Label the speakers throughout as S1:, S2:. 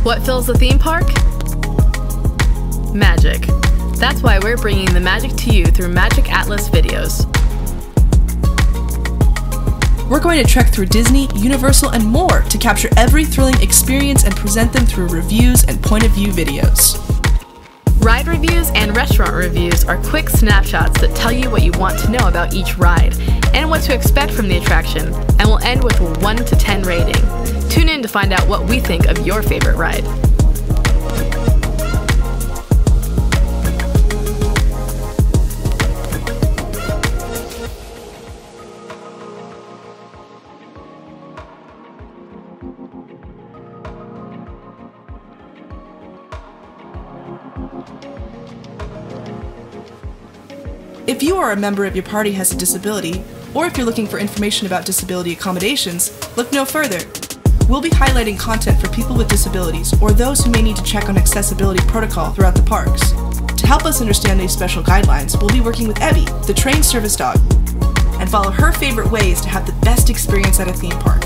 S1: What fills the theme park? Magic. That's why we're bringing the magic to you through Magiq Atlas videos.
S2: We're going to trek through Disney, Universal, and more to capture every thrilling experience and present them through reviews and point-of-view videos.
S1: Ride reviews and restaurant reviews are quick snapshots that tell you what you want to know about each ride and what to expect from the attraction, and will end with a 1 to 10 rating. Tune in to find out what we think of your favorite ride.
S2: If you or a member of your party has a disability, or if you're looking for information about disability accommodations, look no further. We'll be highlighting content for people with disabilities or those who may need to check on accessibility protocol throughout the parks. To help us understand these special guidelines, we'll be working with Evie, the trained service dog, and follow her favorite ways to have the best experience at a theme park.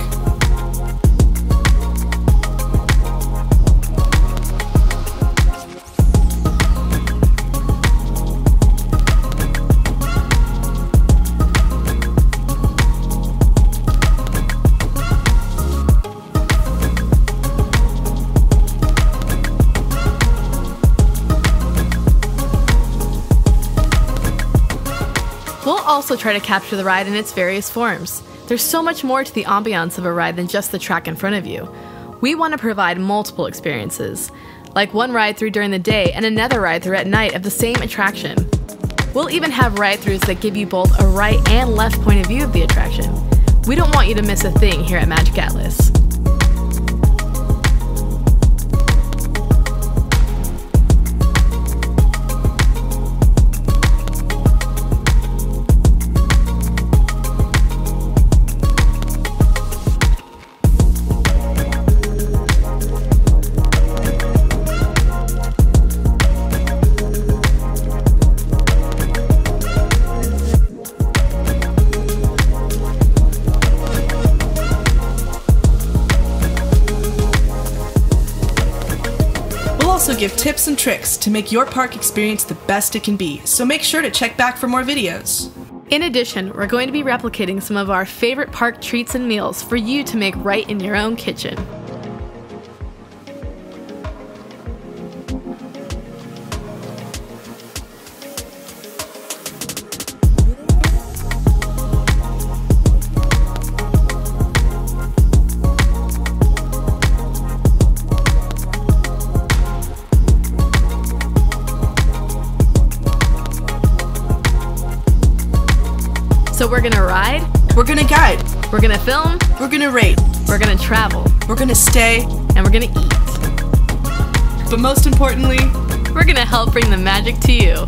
S1: We'll also try to capture the ride in its various forms. There's so much more to the ambiance of a ride than just the track in front of you. We want to provide multiple experiences, like one ride through during the day and another ride through at night of the same attraction. We'll even have ride-throughs that give you both a right and left point of view of the attraction. We don't want you to miss a thing here at Magiq Atlas.
S2: We'll also give tips and tricks to make your park experience the best it can be, so make sure to check back for more videos.
S1: In addition, we're going to be replicating some of our favorite park treats and meals for you to make right in your own kitchen. So we're gonna ride,
S2: We're gonna guide,
S1: we're gonna film,
S2: we're gonna rate,
S1: we're gonna travel,
S2: we're gonna stay,
S1: and we're gonna eat.
S2: but most importantly,
S1: We're gonna help bring the magic to you.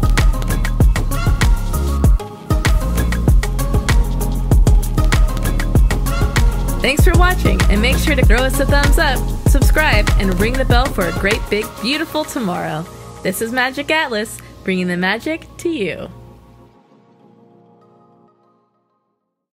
S1: Thanks for watching, and make sure to throw us a thumbs up, subscribe, and ring the bell for a great big beautiful tomorrow. This is Magiq Atlas, bringing the magic to you.